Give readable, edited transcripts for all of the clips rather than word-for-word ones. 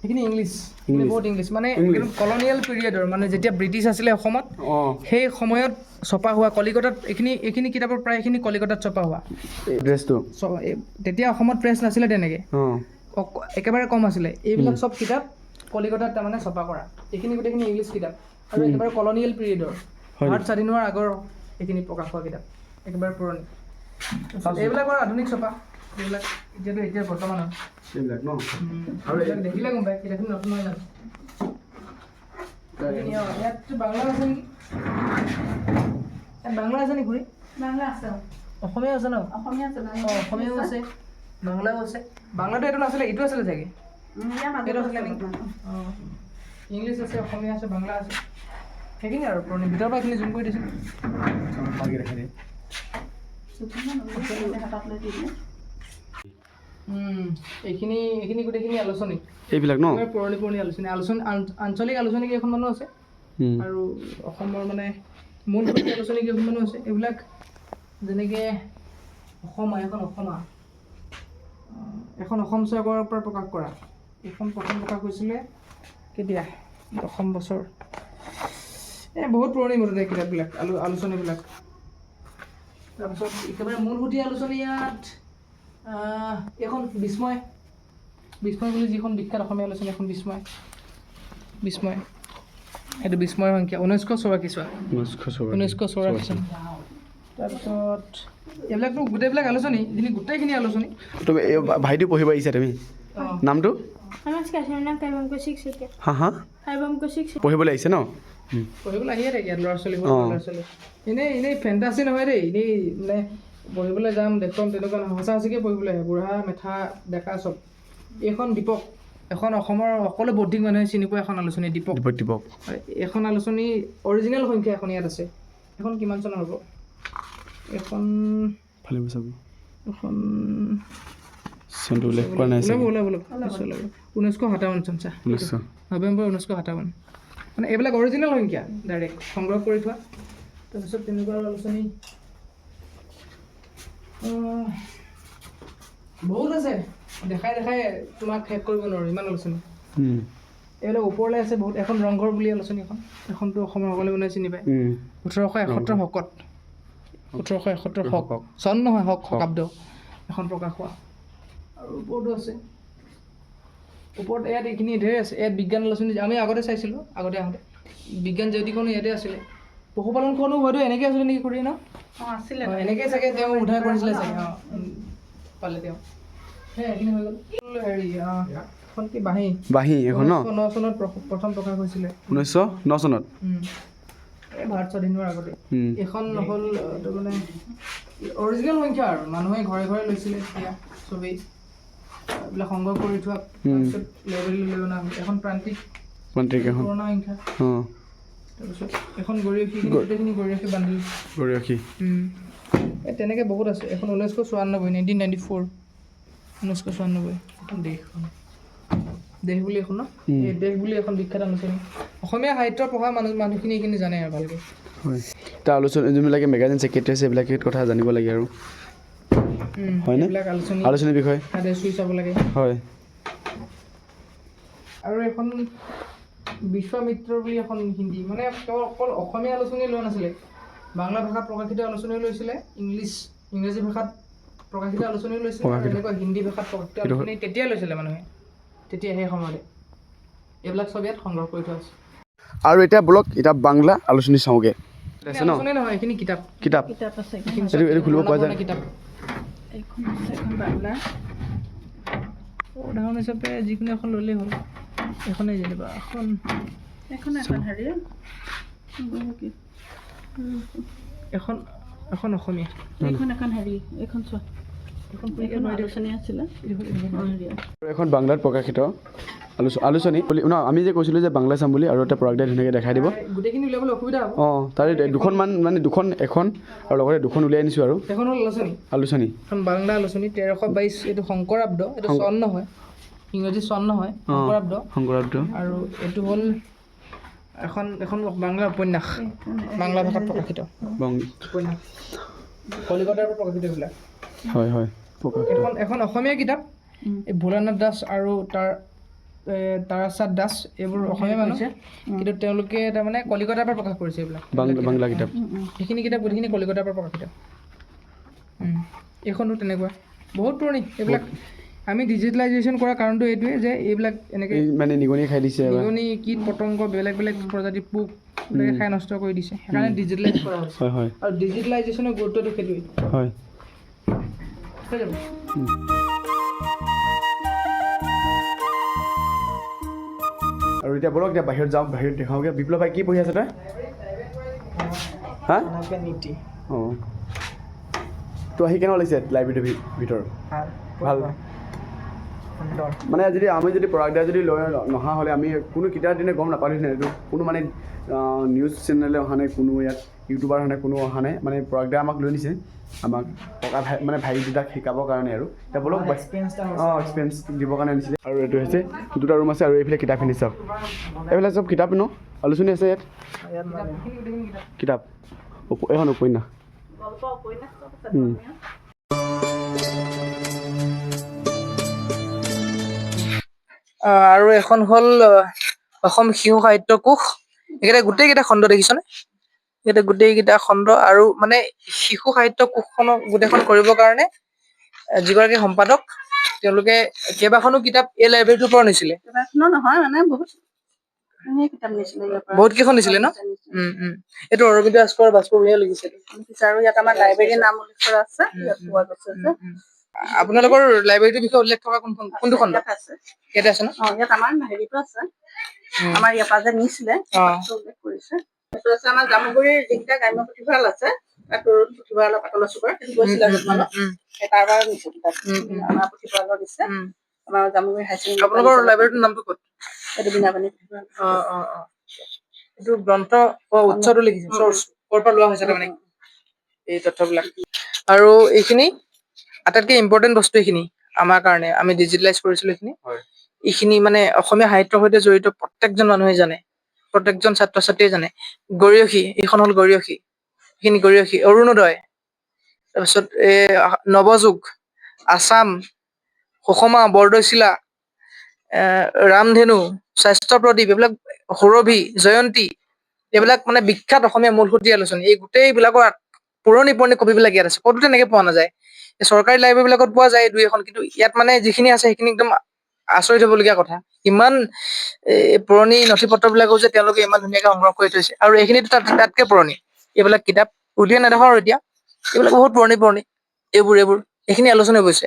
সেইখিনি English English. বহুত English মানে ইংলিছ। কলনিয়েল পিৰিয়ডৰ মানে যেতিয়া ব্ৰিটিছ আছিলে অসমত অঁ সেই সময়ত ছপা হোৱা কলিকতাত এইখিনি কিতাপৰ প্ৰায়খিনি কলিকতাত ছপা হোৱা ড্ৰেছটো তেতিয়া অসমত প্ৰেছ নাছিলে তেনেকৈ অঁ একেবাৰে কম আছিলে এইবিলাক চব কিতাপ কলিকতাত তাৰমানে ছপা কৰা এইখিনি গোটেইখিনি ইংলিছ কিতাপ আৰু একেবাৰে কলনিয়েল পিৰিয়ডৰ হয় ভাৰত স্বাধীন হোৱাৰ আগৰ এইখিনি প্ৰকাশ হোৱা কিতাপ একেবাৰে পুৰণি এইবিলাক বাৰু আধুনিক ছপা এইবিলাক এতিয়া বৰ্তমানৰ এইবিলাক ন আৰু এইবিলাক দেখিলে গম পায় কিতাপখিনি নতুন নহয় জানো ইয়াত বাংলা আছে নেকি ইয়াত বাংলা আছে নেকি খুৰী বাংলা আছে অসমীয়া আছে ন অসমীয়া আছে অসমীয়াও আছে বাংলাও আছে বাংলাটো এইটো নাছিলে এইটো আছিলে চাগে এইটো আছিলে নেকি অঁ ইংলিছ আছে অসমীয়া আছে বাংলা আছে সেইখিনি আৰু পুৰণি ভিতৰৰ পৰা এইখিনি জুম কৰি দিছোঁ ভালকৈ দেখাই দিয়ে এইখিনি গোটেইখিনি আলোচনী এইবিলাক ন পুৰণি আলোচনী আঞ্চলিক আলোচনী কেইখনমানো আছে আৰু অসমৰ মানে মূল আলোচনী কেইখনমানো আছে এইবিলাক যেনেকৈ এখন অসম চৰকাৰৰ পৰা প্ৰকাশ কৰা এইখন প্ৰথম প্ৰকাশ হৈছিলে কেতিয়া 10 বছৰ বহুত পুৰণি মুঠতে কিতাপবিলাক আলোচনীবিলাক তাৰপিছত একেবাৰে মূলসুঁতি আলোচনী ইয়াত এইখন বিস্ময় বুলি যিখন বিখ্যাত অসমীয়া আলোচনী এখন বিস্ময় এইটো বিস্ময় সংখ্যা 1984 চোৱা 1984 চন তাৰপিছত এইবিলাকতো গোটেইবিলাক আলোচনী এইখিনি গোটেইখিনি আলোচনী তুমি ভাইটি পঢ়িব আহিছা তুমি নামটো হা হা পঢ়িবলৈ আহিছে ন পঢ়িবলৈ আহিয়ে থাকে ইয়াত ল'ৰা ছোৱালী এনেই ফেণ্টাচি নহয় দেই এনেই মানে পঢ়িবলৈ যাম দেখুৱাম তেনেকুৱা নহয় সঁচা সঁচিকৈ পঢ়িবলৈ আহে বুঢ়া মেথা ডেকা চব এইখন দীপক এখন অসমৰ সকলো বৌদ্ধিক মানুহে চিনি পোৱা এখন আলোচনী দীপক এখন আলোচনী অৰিজিনেল সংখ্যা এখন ইয়াত আছে এখন কিমান চনৰ হ'ব এখন চনটো উল্লেখ কৰা নাই 1957 চন চা নৱেম্বৰ 1957 মানে এইবিলাক অৰিজিনেল সংখ্যা ডাইৰেক্ট সংগ্ৰহ কৰি থোৱা তাৰপিছত তেনেকুৱা আলোচনী বহুত আছে দেখাই তোমাক শেষ কৰিব নোৱাৰোঁ ইমান আলোচনী এইবিলাক ওপৰলৈ আছে বহুত এখন ৰংঘৰ বুলি আলোচনী এখনতো অসমৰ সকলো মানুহে চিনি পায় 1871 শকত 1871 শক চন নহয় শকাব্দ এখন প্ৰকাশ হোৱা আৰু ওপৰতো আছে ওপৰত ইয়াত এইখিনি ধেৰ আছে ইয়াত বিজ্ঞান আলোচনী আমি আগতে চাইছিলোঁ আগতে আহোঁতে বিজ্ঞান জ্যোতিখনো ইয়াতে আছিলে পশুপালনখনো হয়তো এনেকৈ আছিলে নেকি কৰি ন আছিলে এনেকৈ চাগে তেওঁ উদ্ধাৰ কৰিছিলে চাগে পালে তেওঁ এইখিনি হৈ গ'ল হেৰি এখন কি বাঁহী এখন ন 1909 চনত প্ৰথম প্ৰকাশ হৈছিলে 1909 চনত এই ভাৰত স্বাধীন হোৱাৰ আগতে এইখন হ'ল মানে অৰিজিনেল সংখ্যা আৰু মানুহে ঘৰে ঘৰে লৈছিলে তেতিয়া চবেই এইবিলাক সংগ্ৰহ কৰি থোৱা তাৰপিছত লাইব্ৰেৰীলৈ লৈ অনা এখন প্ৰান্তিক পুৰণা সংখ্যা তাৰপিছত এখন গৰিয়সী গোটেইখিনি গৰিয়সী বান্ধিল তেনেকৈ বহুত আছে এখন 1994 এখন দেশ বুলি এখন ন এই দেশ বুলি এখন বিখ্যাত আলোচনী অসমীয়া সাহিত্য পঢ়া মানুহখিনি এইখিনি জানে আৰু ভালকৈ হয় তাৰ আলোচনী যোনবিলাকে মেগাজিন ছেক্ৰেটাৰী আছে এইবিলাকে কথা জানিব লাগে আৰু হয়নে এইবিলাক আলোচনীৰ বিষয়ে তাতে চুই চাব লাগে হয় আৰু এখন বিশ্বামিত্ৰ বুলি এখন হিন্দী মানে কেৱল অকল অসমীয়া আলোচনী লোৱা নাছিলে বাংলা ভাষাত প্ৰকাশিত আলোচনীও লৈছিলে ইংৰাজী ভাষাত প্ৰকাশিত আলোচনীও লৈছিলে আৰু এনেকুৱা হিন্দী ভাষাত প্ৰকাশিত আলোচনী তেতিয়া লৈছিলে মানুহে তেতিয়া সেই সময়তে এইবিলাক চব ইয়াত সংগ্ৰহ কৰি থোৱা আছে আৰু এতিয়া বলক এতিয়া বাংলা আলোচনী চাওঁগৈ আছে ন আলোচনী নহয় এইখিনি কিতাপ আছে এইটো খুলিব পৰা যায় কিতাপ এইখন আছে এখন বাংলা উদাহৰণ হিচাপে যিকোনো এখন ল'লেই হ'ল এখনেই যেনিবা এখন হেৰি এখন অসমীয়া এখন হেৰি এইখন চোৱা এইখন আলোচনী আছিলে এখন বাংলাত প্ৰকাশিত আলোচনী ন আমি যে কৈছিলোঁ যে বাংলা চাম বুলি আৰু এটা প্ৰডাক্টে ধুনীয়াকৈ দেখাই দিব গোটেইখিনি উলিয়াবলৈ অসুবিধা হ'ব অঁ তাৰে দুখনমান মানে এখন আৰু লগতে দুখন উলিয়াই আনিছোঁ আৰু এখন হ'ল আলোচনী এখন বাংলা আলোচনী 1322 এইটো শংকৰাব্দ এইটো চন নহয় ইংৰাজী চন নহয় শংকৰাব্দ আৰু এইটো হ'ল এখন বাংলা উপন্যাস বাংলা ভাষাত প্ৰকাশিত উপন্যাস কলিকতাৰ পৰা প্ৰকাশিত এইবিলাক হয় এখন এখন অসমীয়া কিতাপ এই ভোলানাথ দাস আৰু তাৰ তাৰাচাঁদ দাস এইবোৰ অসমীয়া মানুহ, কিন্তু তেওঁলোকে তাৰমানে কলিকতাৰ পৰা প্ৰকাশ কৰিছে এইবিলাক বাংলা কিতাপ। সেইখিনি কিতাপ গোটেইখিনি কলিকতাৰ পৰা প্ৰকাশিত। এইখনো তেনেকুৱা বহুত পুৰণি। এইবিলাক আমি ডিজিটেলাইজেশ্যন কৰাৰ কাৰণটো এইটোৱে যে এইবিলাক এনেকৈ মানে নিগনি খাই দিছে, নিগনি কীট পতংগ বেলেগ বেলেগ প্ৰজাতিৰ পোক এইবিলাকে খাই নষ্ট কৰি দিছে, সেইকাৰণে ডিজিটেলাইজ কৰা হৈছে। হয় আৰু ডিজিটেলাইজেশ্যনৰ গুৰুত্বটো সেইটোৱেই। হয়। হৈ যাব। আৰু এতিয়া বলক এতিয়া বাহিৰত যাওঁ, বাহিৰত দেখাওঁগৈ। বিপ্লৱ ভাই কি পঢ়ি আছে তই? হা? নীতি। অঁ, তো আহি কেনেকুৱা লাগিছে লাইব্ৰেৰীটোৰ ভিতৰত? ভাল। মানে যদি আমি যদি প্ৰডাক্ট যদি লৈ নহা হ'লে আমি কোনো কিতাপ দিনে গম নাপালোহেঁতেন। এইটো কোনো মানে নিউজ চেনেলে অহা নাই, কোনো ইয়াত ইউটিউবাৰ অহা নাই, কোনো অহা নাই। মানে প্ৰডাক্টে আমাক লৈ নিছে, আমাক ককা ভাই মানে ভাই দুটাক শিকাবৰ কাৰণে আৰু এতিয়া বলক এক্সপিৰিয়েঞ্চ দিবৰ কাৰণে আনিছিলে। আৰু এইটো হৈছে দুটা ৰুম আছে, আৰু এইফালে কিতাপখিনি চাওক, এইবিলাক চব কিতাপ ন, আলোচনী আছে ইয়াত। কিতাপ এখন উপন্যাস। আৰু এখন হ'ল অসম শিশু সাহিত্য কোষ। এইকেইটা গোটেইকেইটা খণ্ড দেখিছনে? এইকেইটা গোটেইকেইটা খণ্ড। আৰু মানে শিশু সাহিত্য কোষখনক গোটেইখন কৰিবৰ কাৰণে যিগৰাকী সম্পাদক তেওঁলোকে কেইবাখনো কিতাপ এই লাইব্ৰেৰীটোৰ পৰা নিছিলে। নহয় মানে বহুত কিতাপ নিছিলে ইয়াৰ পৰা। বহুত কেইখন নিছিলে ন? এইটো অৰবিন্দ ৰাজখোৱাৰ ভাস্কৰ ভূঞাই লিখিছে। আৰু ইয়াত আমাৰ লাইব্ৰেৰীৰ নাম উল্লেখ কৰা আছে, ইয়াত পোৱা গৈছে যে। আপোনালোকৰ লাইব্ৰেৰীটোৰ বিষয়ে উল্লেখ থকা কোনটো খণ্ড? ইয়াতে আছে ন? ইয়াত আমাৰ হেৰিটো আছে, আমাৰ ইয়াৰ পৰা যে নিছিলে উল্লেখ কৰিছে। সেইটো আছে আমাৰ জামুগুৰিৰ যিকেইটা গ্ৰাম্য পুথিভঁৰাল আছে, তাত তৰুণ পুথিভঁৰালৰ পাতলৰ চুকৰ সেইটো গৈছিলে তাৰ পৰা নিছে কিতাপ। আমাৰ পুথিভঁৰালৰ দিছে, আমাৰ জামুগুৰি হাই ছেকেণ্ডেৰী। আপোনালোকৰ লাইব্ৰেৰীটোৰ নামটো ক'ত? এইটো বিনাপানী পুথিভঁৰাল। এইটো গ্ৰন্থ উৎসটো লিখিছে, চ'ৰ্চ ক'ৰ পৰা লোৱা হৈছে তাৰমানে এই তথ্যবিলাক। আৰু এইখিনি আটাইতকৈ ইম্পৰ্টেণ্ট বস্তু এইখিনি আমাৰ কাৰণে, আমি ডিজিটেলাইজ কৰিছিলোঁ এইখিনি। এইখিনি মানে অসমীয়া সাহিত্যৰ সৈতে জড়িত প্ৰত্যেকজন মানুহে জানে, প্ৰত্যেকজন ছাত্ৰ ছাত্ৰীয়ে জানে। গৰিয়সী, এইখন হ'ল গৰিয়সী, এইখিনি গৰিয়সী। অৰুণোদয়, তাৰপিছত নৱযুগ, আছাম, সুষমা, বৰদৈচিলা, ৰামধেনু, স্বাস্থ্য প্ৰদীপ, এইবিলাক সুৰভি, জয়ন্তী, এইবিলাক মানে বিখ্যাত অসমীয়া মূলসুঁতি আলোচনী। এই গোটেইবিলাকৰ পুৰণি কপিবিলাক ইয়াত আছে, ক'তো তেনেকৈ পোৱা নাযায়। চৰকাৰী লাইব্ৰেৰীবিলাকত পোৱা যায় দুই এখন, কিন্তু ইয়াত মানে যিখিনি আছে সেইখিনি একদম আচৰিত হ'বলগীয়া কথা। ইমান পুৰণি নথি পত্ৰবিলাকো যে তেওঁলোকে ইমান ধুনীয়াকৈ সংগ্ৰহ কৰি থৈছে। আৰু এইখিনিতো তাতকৈ পুৰণি এইবিলাক কিতাপ উলিয়াই নেদেখাওঁ আৰু এতিয়া, এইবিলাক বহুত পুৰণি এইবোৰ এইখিনি আলোচনী হৈছে।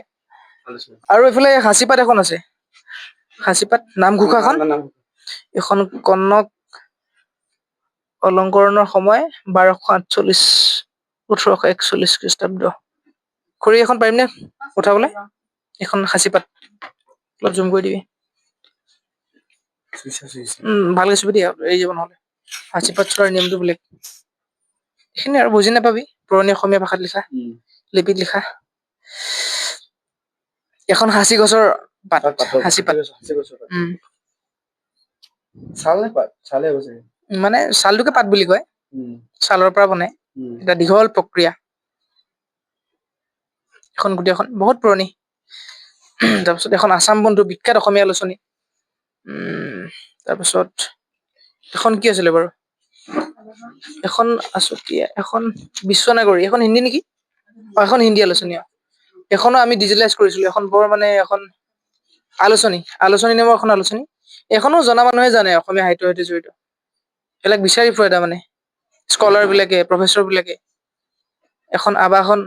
আৰু এইফালে সাঁচিপাত এখন আছে, সাঁচিপাত নামঘোষাখন। এইখন কনক অলংকৰণৰ সময় 1248 1841 খ্ৰীষ্টাব্দ। খুৰী এখন পাৰিমনে উঠাবলৈ? এখন সাঁচিপাত অলপ জুম কৰি দিবি। ভালকৈ চুবি দিয়া, এৰি যাব নহ'লে। সাঁচিপাত চোৱাৰ নিয়মটো বেলেগ। এইখিনি আৰু বুজি নাপাবি, পুৰণি অসমীয়া ভাষাত লিখা, লিপিত লিখা। এখন সাঁচি গছৰ পাত, সাঁচিপাত। মানে ছালটোকে পাত বুলি কয়, ছালৰ পৰা বনাই, এটা দীঘল প্ৰক্ৰিয়া। এখন গোটেইখন বহুত পুৰণি। তাৰপিছত এখন আছাম বন্ধু, বিখ্যাত অসমীয়া আলোচনী। তাৰপিছত এখন কি আছিলে বাৰু, এখন আছুতীয়া, এখন বিশ্বনাগৰী, এখন হিন্দী নেকি? এখন হিন্দী আলোচনী। এখনো আমি ডিজিটেলাইজ কৰিছিলোঁ। এখন বৰ মানে এখন আলোচনী নামৰ এখন আলোচনী। এখনো জনা মানুহে জানে অসমীয়া সাহিত্যৰ সৈতে জড়িত। এইবিলাক বিচাৰি ফুৰে তাৰমানে স্কলাৰবিলাকে, প্ৰফেচৰবিলাকে। এখন আৱাহন,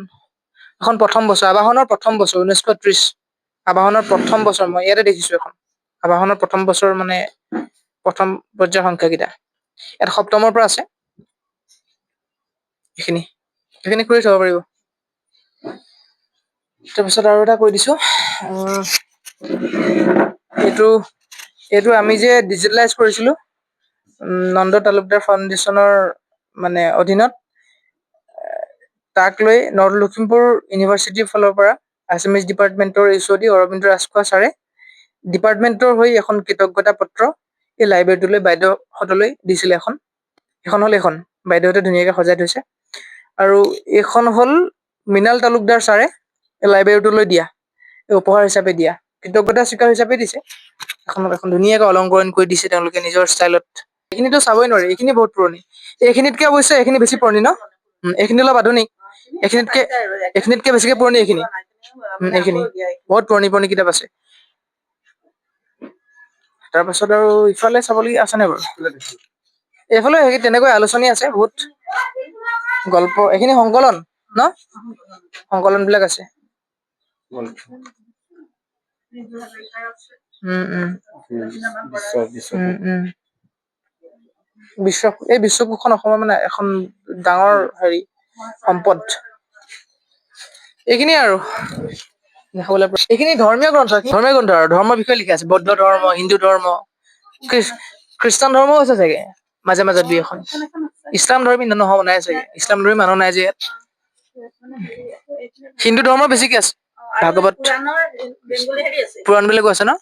এখন প্ৰথম বছৰ, আৱাহনৰ প্ৰথম বছৰ 1930, আৱাহনৰ প্ৰথম বছৰ মই ইয়াতে দেখিছোঁ এখন। আৱাহনৰ প্ৰথম বছৰ মানে প্ৰথম পৰ্যায়ৰ সংখ্যাকেইটা ইয়াত সপ্তমৰ পৰা আছে। এইখিনি কৰি থ'ব পাৰিব। তাৰপিছত আৰু এটা কৈ দিছোঁ, এইটো আমি যে ডিজিটেলাইজ কৰিছিলোঁ নন্দ তালুকদাৰ ফাউণ্ডেশ্যনৰ মানে অধীনত, তাক লৈ নৰ্থ লখিমপুৰ ইউনিভাৰ্চিটিৰ ফালৰ পৰা আছামিজ ডিপাৰ্টমেণ্টৰ HOD অৰবিন্দ ৰাজখোৱা ছাৰে ডিপাৰ্টমেণ্টৰ হৈ এখন কৃতজ্ঞতা পত্ৰ এই লাইব্ৰেৰীটোলৈ বাইদেউহঁতলৈ দিছিলে এখন। এইখন হ'ল এইখন, বাইদেউহঁতে ধুনীয়াকৈ সজাই থৈছে। আৰু এইখন হ'ল মৃণাল তালুকদাৰ ছাৰে এই লাইব্ৰেৰীটোলৈ দিয়া, এই উপহাৰ হিচাপে দিয়া, কৃতজ্ঞতা স্বীকাৰ হিচাপে দিছে। এখন ধুনীয়াকৈ অলংকৰণ কৰি দিছে তেওঁলোকে নিজৰ ষ্টাইলত। এইখিনিতো চাবই নোৱাৰি, এইখিনি বহুত পুৰণি। এইখিনিতকে অৱশ্যে এইখিনি বেছি পুৰণি ন? এইখিনি অলপ আধুনিক। এইখিনিতকে বেছিকে পুৰণি এইখিনি। এইখিনি বহুত পুৰণি পুৰণি কিতাপ আছে। তাৰপাছত আৰু ইফালে চাবলগীয়া আছে নাই বাৰু? এইফালে তেনেকৈ আলোচনী আছে বহুত, গল্প। এইখিনি সংকলন ন? সংকলন বিলাক আছে। এই বিশ্বকোষখন অসমৰ মানে এখন ডাঙৰ হেৰি সম্পদ। এইখিনিয়ে আৰু এইখিনি ধৰ্মীয় গ্ৰন্থ আৰু ধৰ্মৰ বিষয়ে লিখা আছে। বৌদ্ধ ধৰ্ম, হিন্দু ধৰ্ম, খ্ৰীষ্টান ধৰ্মও আছে চাগে মাজে মাজে দুই এখন। ইছলাম ধৰ্মী নহ'ব, নাই চাগে। ইছলাম ধৰ্মী মানুহ নাই যে ইয়াত। হিন্দু ধৰ্ম বেছিকে আছে। ভাগৱত পুৰাণ বিলাকো আছে ন?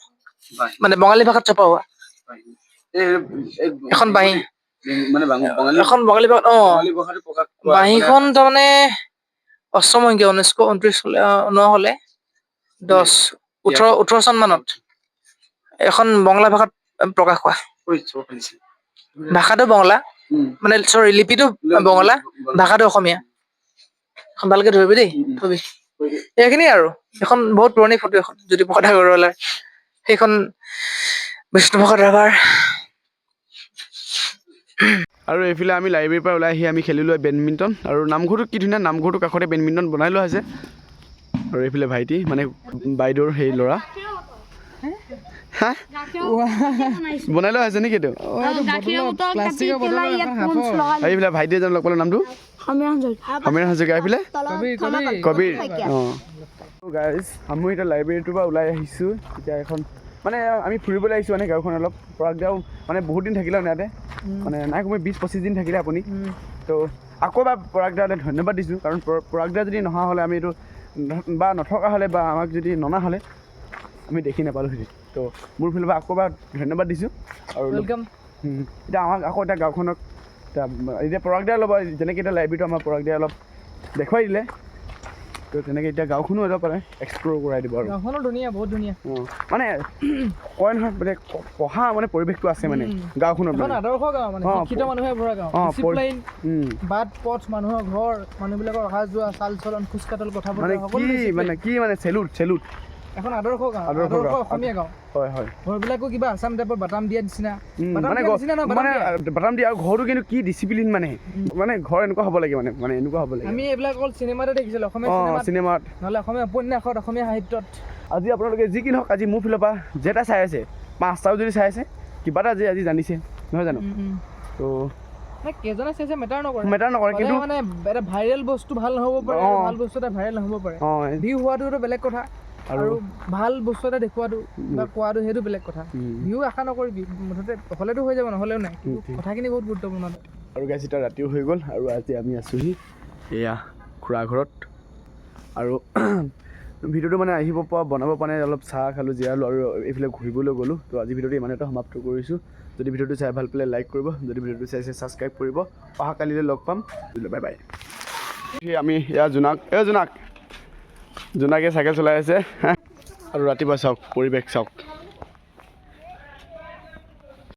মানে বঙালী ভাষাত ছপা হোৱা এখন বাঁহী, এখন বঙালী ভাষাত। বাঁহীখন তাৰমানে অষ্টম সংখ্যা 1929 নহ'লে 18 চন মানত এখন বঙলা ভাষাত প্ৰকাশ পোৱা। ভাষাটো বঙলা, মানে চৰি লিপিটো বঙলা, ভাষাটো অসমীয়া। এখন ভালকে ধৰিবি দেই, থবি। এইখিনি আৰু এখন বহুত পুৰণি ফটো এখন জ্যোতিপ্ৰসাদ আগৰৱালাৰ। সেইখন বিষ্ণুপ্ৰসাদ ৰাভাৰ। আৰু এইফালে আমি লাইব্ৰেৰীৰ পৰা ওলাই আহি আমি খেলিলোঁ বেডমিণ্টন। আৰু নামঘৰটো কি ধুনীয়া, নামঘৰটোৰ কাষতে বেডমিণ্টন বনাই লোৱা হৈছে। আৰু এইফালে ভাইটি মানে বাইদেউৰ সেই ল'ৰা বনাই লোৱা হৈছে নেকি? এইটো এইফালে ভাইটি এজন লগ পালোঁ, নামটো সমীৰণ হাজৰিকা। এইফালে কবিৰ। গাইজ আমি এতিয়া লাইব্ৰেৰীটোৰ পৰা ওলাই আহিছোঁ। এতিয়া এখন মানে আমি ফুৰিবলৈ আহিছোঁ মানে গাঁওখন অলপ। পৰাগদাও মানে বহুত দিন থাকিলে ইয়াতে, মানে নাই কমেও 20-25 দিন থাকিলে আপুনি। তো আকৌ এবাৰ পৰাগদালৈ ধন্যবাদ দিছোঁ, কাৰণ পৰাগদা যদি নহা হ'লে আমি এইটো বা নথকা হ'লে বা আমাক যদি ননা হ'লে আমি দেখি নাপালোঁহেঁতেন। তো মোৰ ফালৰ পৰা আকৌ এবাৰ ধন্যবাদ দিছোঁ। আৰু এতিয়া আমাক আকৌ এতিয়া গাঁওখনক এতিয়া পৰাগদাই অলপ যেনেকৈ এতিয়া লাইব্ৰেৰীটো আমাৰ পৰাগদাই অলপ দেখুৱাই দিলে, তো তেনেকৈ এতিয়া গাঁওখনো অলপ মানে এক্সপ্ল'ৰ কৰাই দিব। আৰু গাঁওখনো ধুনীয়া, বহুত ধুনীয়া। মানে কয় নহয় মানে পঢ়া মানে পৰিৱেশটো আছে মানে গাঁওখনত, মানে আদৰ্শ গাঁও, মানে শিক্ষিত মানুহে ভৰা গাঁও। ডিচিপ্লিন, বাট পথ, মানুহৰ ঘৰ, মানুহবিলাকৰ অহা যোৱা, চাল চলন, খোজ কাটল, কথা মানে কি মানে চেলুট। এখন আদৰ্শ গাঁও, আদৰ্শ অসমীয়া গাঁও। হয় হয়। ঘৰবিলাকো কিবা আছাম টাইপৰ বাটাম দিয়া নিচিনা, বাটাম দিয়া। আৰু ঘৰটো কিন্তু কি ডিচিপ্লিন, মানে ঘৰ এনেকুৱা হ'ব লাগে, মানে এনেকুৱা হ'ব লাগে। আমি এইবিলাক অকল চিনেমাতে দেখিছিলোঁ, অসমীয়া চিনেমাত, নহ'লে অসমীয়া উপন্যাসত, অসমীয়া সাহিত্যত। আজি আপোনালোকে যি কি নহওক, আজি মোৰ ফালৰ পৰা যেটা চাই আছে, 5টাও যদি চাই আছে, কিবা এটা আজি জানিছে, নহয় জানো? তো কেইজনে চাইছে মেটাৰ নকৰে, কিন্তু মানে এটা ভাইৰেল বস্তু ভাল নহ'ব পাৰে, ভাল বস্তু এটা ভাইৰেল নহ'ব পাৰে। ভিউ হোৱাটোতো বেলেগ কথা, আৰু ভাল বস্তু এটা দেখুৱাটো বা কোৱাটো সেইটো বেলেগ কথা। ভিউ আশা নকৰিবি, মুঠতে হ'লেতো হৈ যাব, নহ'লেও নাই। কথাখিনি বহুত গুৰুত্বপূৰ্ণ। আৰু গাইজ এতিয়া ৰাতিও হৈ গ'ল, আৰু আজি আমি আছোঁহি এয়া খুৰা ঘৰত। আৰু ভিডিঅ'টো মানে আহিব পৰা, বনাব পৰা নাই, অলপ চাহ খালোঁ, জিৰালোঁ, আৰু এইফালে ঘূৰিবলৈ গ'লোঁ। তো আজি ভিডিঅ'টো ইমানতে সমাপ্ত কৰিছোঁ। যদি ভিডিঅ'টো চাই ভাল পালে লাইক কৰিব, যদি ভিডিঅ'টো চাইছে ছাবস্ক্ৰাইব কৰিব। অহাকালিলৈ লগ পাম, বাই বাই। আমি এয়া জোনাকে চাইকেল চলাই আছে, আৰু ৰাতিপুৱা চাওক পৰিৱেশ চাওক।